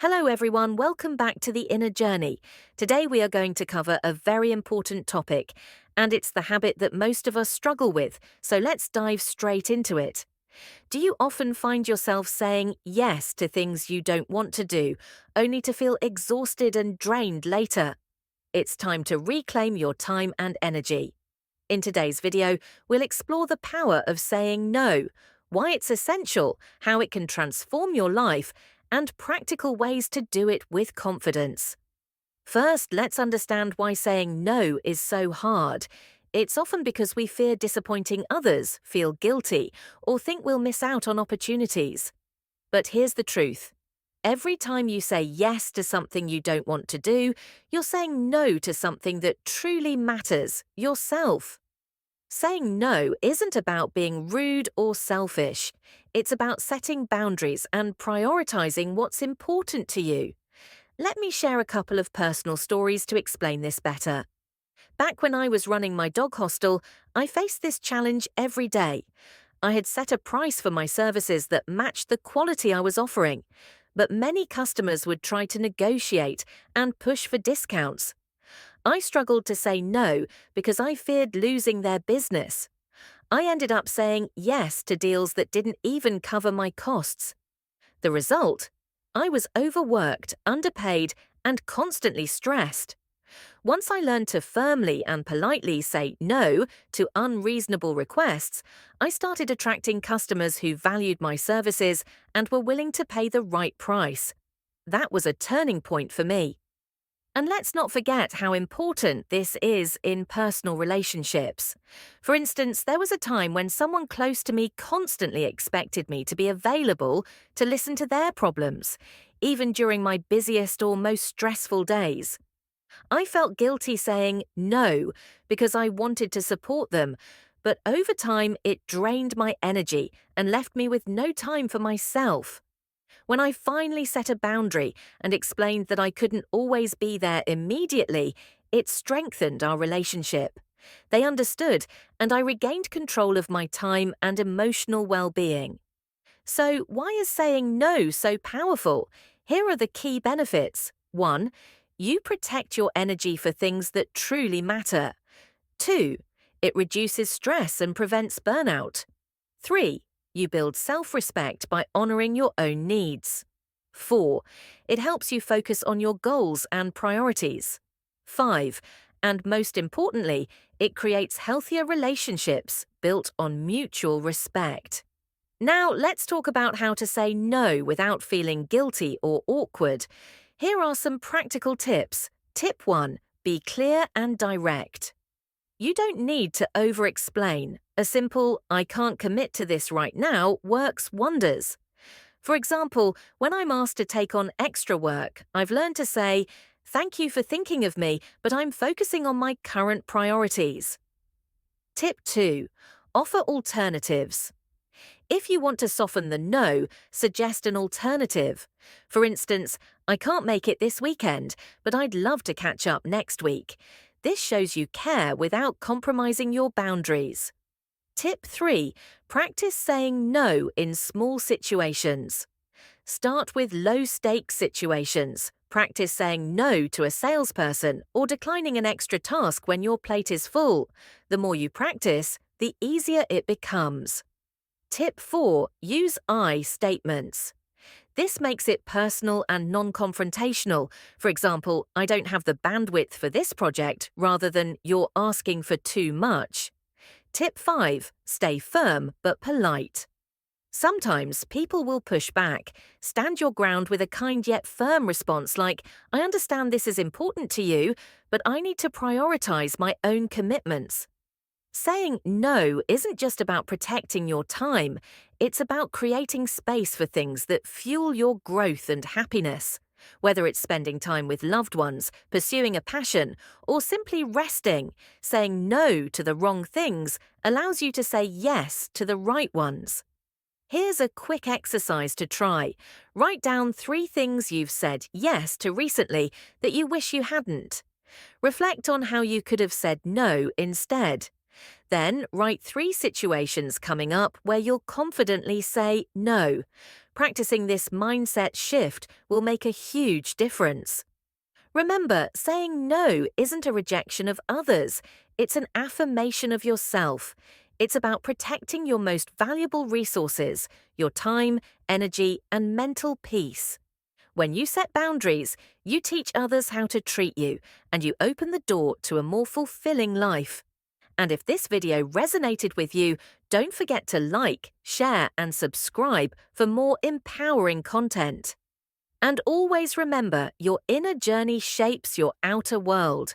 Hello everyone, welcome back to The Inner Journey. Today we are going to cover a very important topic, and it's the habit that most of us struggle with, so let's dive straight into it. Do you often find yourself saying yes to things you don't want to do, only to feel exhausted and drained later? It's time to reclaim your time and energy. In today's video, we'll explore the power of saying no, why it's essential, how it can transform your life, and practical ways to do it with confidence. First, let's understand why saying no is so hard. It's often because we fear disappointing others, feel guilty, or think we'll miss out on opportunities. But here's the truth. Every time you say yes to something you don't want to do, you're saying no to something that truly matters, yourself. Saying no isn't about being rude or selfish. It's about setting boundaries and prioritizing what's important to you. Let me share a couple of personal stories to explain this better. Back when I was running my dog hostel, I faced this challenge every day. I had set a price for my services that matched the quality I was offering, but many customers would try to negotiate and push for discounts. I struggled to say no because I feared losing their business. I ended up saying yes to deals that didn't even cover my costs. The result? I was overworked, underpaid, and constantly stressed. Once I learned to firmly and politely say no to unreasonable requests, I started attracting customers who valued my services and were willing to pay the right price. That was a turning point for me. And let's not forget how important this is in personal relationships. For instance, there was a time when someone close to me constantly expected me to be available to listen to their problems, even during my busiest or most stressful days. I felt guilty saying no because I wanted to support them, but over time it drained my energy and left me with no time for myself. When I finally set a boundary and explained that I couldn't always be there immediately, it strengthened our relationship. They understood, and I regained control of my time and emotional well-being. So, why is saying no so powerful? Here are the key benefits. 1. You protect your energy for things that truly matter. 2. It reduces stress and prevents burnout. 3. You build self-respect by honoring your own needs. 4. It helps you focus on your goals and priorities. 5. And most importantly, it creates healthier relationships built on mutual respect. Now, let's talk about how to say no without feeling guilty or awkward. Here are some practical tips. Tip 1. Be clear and direct. You don't need to over-explain. A simple, "I can't commit to this right now," works wonders. For example, when I'm asked to take on extra work, I've learned to say, "Thank you for thinking of me, but I'm focusing on my current priorities." Tip 2. Offer alternatives. If you want to soften the no, suggest an alternative. For instance, "I can't make it this weekend, but I'd love to catch up next week." This shows you care without compromising your boundaries. Tip 3. Practice saying no in small situations. Start with low-stakes situations. Practice saying no to a salesperson or declining an extra task when your plate is full. The more you practice, the easier it becomes. Tip 4. Use I statements. This makes it personal and non-confrontational. For example, "I don't have the bandwidth for this project," rather than "you're asking for too much." Tip 5. Stay firm but polite. Sometimes people will push back. Stand your ground with a kind yet firm response like, "I understand this is important to you, but I need to prioritize my own commitments." Saying no isn't just about protecting your time, it's about creating space for things that fuel your growth and happiness. Whether it's spending time with loved ones, pursuing a passion, or simply resting, saying no to the wrong things allows you to say yes to the right ones. Here's a quick exercise to try. Write down 3 things you've said yes to recently that you wish you hadn't. Reflect on how you could have said no instead. Then write 3 situations coming up where you'll confidently say no. Practicing this mindset shift will make a huge difference. Remember, saying no isn't a rejection of others, it's an affirmation of yourself. It's about protecting your most valuable resources, your time, energy, and mental peace. When you set boundaries, you teach others how to treat you, and you open the door to a more fulfilling life. And if this video resonated with you, don't forget to like, share, and subscribe for more empowering content. And always remember, your inner journey shapes your outer world.